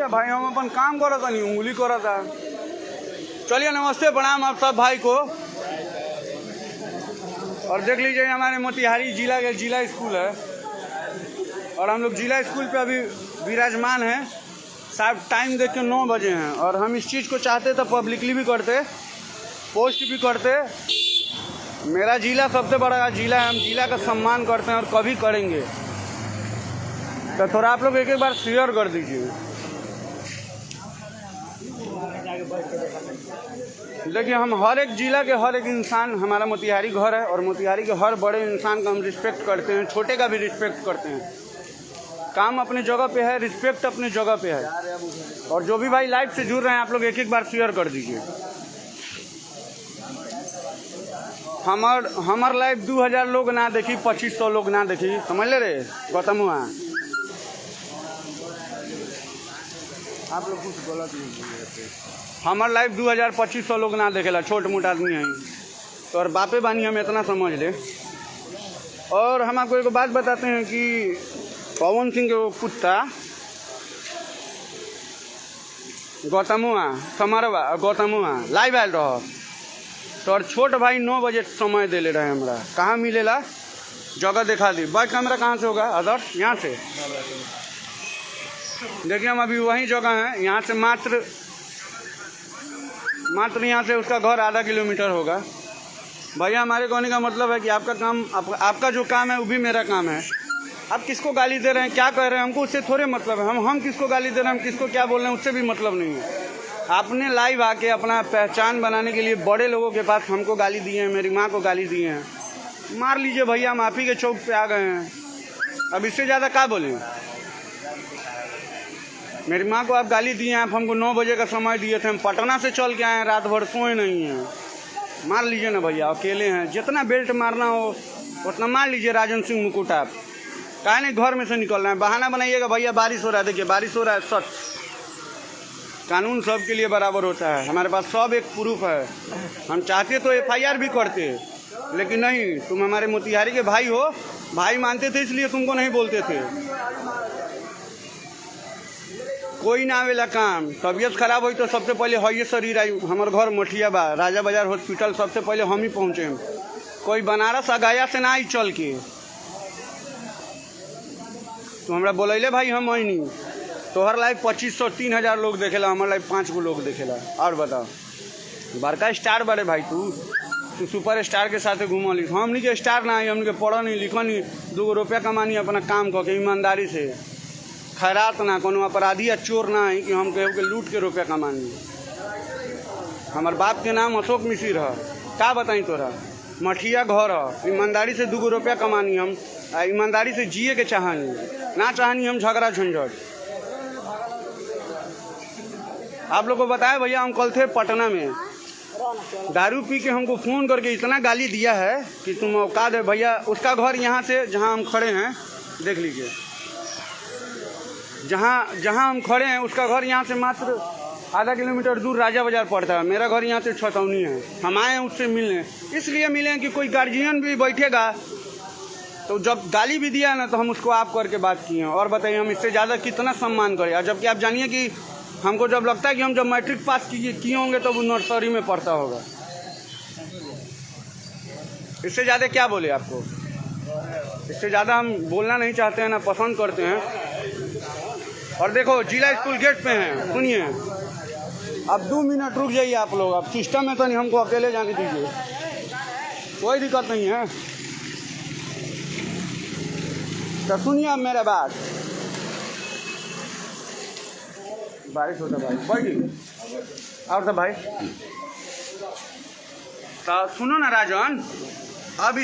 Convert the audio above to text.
भाई हम अपन काम करा था, नहीं उंगली करा था। चलिए नमस्ते प्रणाम आप सब भाई को। और देख लीजिए हमारे मोतिहारी जिला के जिला स्कूल है और हम लोग जिला स्कूल पे अभी विराजमान हैं। साहब टाइम देख के 9 बजे हैं और हम इस चीज़ को चाहते तो पब्लिकली भी करते, पोस्ट भी करते। मेरा जिला सबसे बड़ा जिला है, हम जिला का सम्मान करते हैं और कभी करेंगे। तो थोड़ा आप लोग एक बार शेयर कर दीजिए। देखिए हम हर एक जिला के हर एक इंसान, हमारा मोतिहारी घर है और मोतिहारी के हर बड़े इंसान का हम रिस्पेक्ट करते हैं, छोटे का भी रिस्पेक्ट करते हैं। काम अपनी जगह पे है, रिस्पेक्ट अपनी जगह पे है। और जो भी भाई लाइव से जुड़ रहे हैं आप लोग एक बार शेयर कर दीजिए। हमार लाइव 2000 लोग ना देखी, 2500 लोग ना देखी, समझ ले रे गौतम हुआ। आप लोग कुछ गलत नहीं बोल। हमार लाइव 2000-2500 लोग ना देखेला, छोट मोट आदमी है तो और बापे बानी हम इतना समझ ले। और हम आपको एक बात बताते हैं कि पवन सिंह के वो कुत्ता गौतमुआ समरवा गौतमुआ लाइव आयल रहा तो और छोट भाई 9 बजे समय दे ले रहे हमरा। कहाँ मिलेला जगह दिखा दी। बैक कैमरा कहाँ से होगा आदर्श? यहाँ से देखिए हम अभी वही जगह है। यहाँ से मात्र यहाँ से उसका घर आधा किलोमीटर होगा। भैया हमारे कहने का मतलब है कि आपका काम आपका जो काम है वो भी मेरा काम है। आप किसको गाली दे रहे हैं, क्या कह रहे हैं, हमको उससे थोड़े मतलब है। हम किसको गाली दे रहे हैं, हम किसको क्या बोल रहे हैं, उससे भी मतलब नहीं है। आपने लाइव आके अपना पहचान बनाने के लिए बड़े लोगों के पास हमको गाली दी है, मेरी माँ को गाली दी है। मार लीजिए भैया, हम आप ही के चौक पे आ गए हैं। अब इससे ज़्यादा क्या बोलें। मेरी माँ को आप गाली दिए हैं, आप हमको 9 बजे का समय दिए थे, हम पटना से चल के आए हैं, रात भर सोए नहीं हैं। मार लीजिए ना भैया, अकेले हैं, जितना बेल्ट मारना हो उतना मार लीजिए। राजन सिंह मुकुट आप काहे नहीं घर में से निकलना है, बहाना बनाइएगा भैया बारिश हो रहा है। देखिए बारिश हो रहा है, सच कानून सबके लिए बराबर होता है। हमारे पास सब एक प्रूफ है। हम चाहते तो FIR भी करते, लेकिन नहीं, तुम हमारे मोतिहारी के भाई हो, भाई मानते थे इसलिए तुमको नहीं बोलते थे। कोई ना आवेला काम, तबीयत खराब हुई तो सबसे पहले है शरीर आई। हमारे घर मठिया बा, राजा बाजार हॉस्पिटल सबसे पहले हम ही पहुँचे। कोई बनारस आ गया से ना आई चल के, तो हमरा बोलैले भाई हम आई नहीं। तोहर लाइव 2500-3000 लोग देखेला, हमारे लाइव 5 गो लोग देखेला। और बताओ, बड़का स्टार बड़े भाई, तू सुपर स्टार के साथ घूमली। हमनी के स्टार ना है, हमनी के पढ़ नहीं लिख नहीं, 2 रुपया कमानी अपना काम करके ईमानदारी से। खैरात ना, कोनो अपराधी या चोर ना है कि हम केहू के लूट के रुपया कमानी। हमार बाप के नाम अशोक मिश्र है, का बताई तोरा, मठिया घर है। ईमानदारी से 2 रुपया कमानी, हम ईमानदारी से जिए के चाहनी, ना चाहनी हम झगड़ा झंझट। आप लोग को बताया भैया, हम कल थे पटना में, दारू पी के हमको फ़ोन करके इतना गाली दिया है कि तुम औकात है भैया। उसका घर यहाँ से जहाँ हम खड़े हैं, देख लीजिए, जहाँ हम खड़े हैं उसका घर यहाँ से मात्र आधा किलोमीटर दूर राजा बाजार पड़ता है। मेरा घर यहाँ से छतौनी है। हम आए हैं उससे मिलने, इसलिए मिले हैं कि कोई गार्जियन भी बैठेगा तो जब गाली भी दिया ना तो हम उसको आप करके बात किए हैं। और बताइए हम इससे ज़्यादा कितना सम्मान करें। और जबकि आप जानिए कि हमको जब लगता है कि हम जब मैट्रिक पास किए होंगे तो वो नर्सरी में पढ़ता होगा। इससे ज़्यादा क्या बोले आपको, इससे ज़्यादा हम बोलना नहीं चाहते हैं, ना पसंद करते हैं। और देखो जिला स्कूल गेट पे हैं, सुनिए, अब 2 मिनट रुक जाइए आप लोग। अब सिस्टम में तो नहीं, हमको अकेले जाके दीजिए, कोई दिक्कत नहीं है। तो सुनिए अब मेरा बात। बारिश होता भाई, बैठिए। और सब भाई तो सुनो ना राजन, अब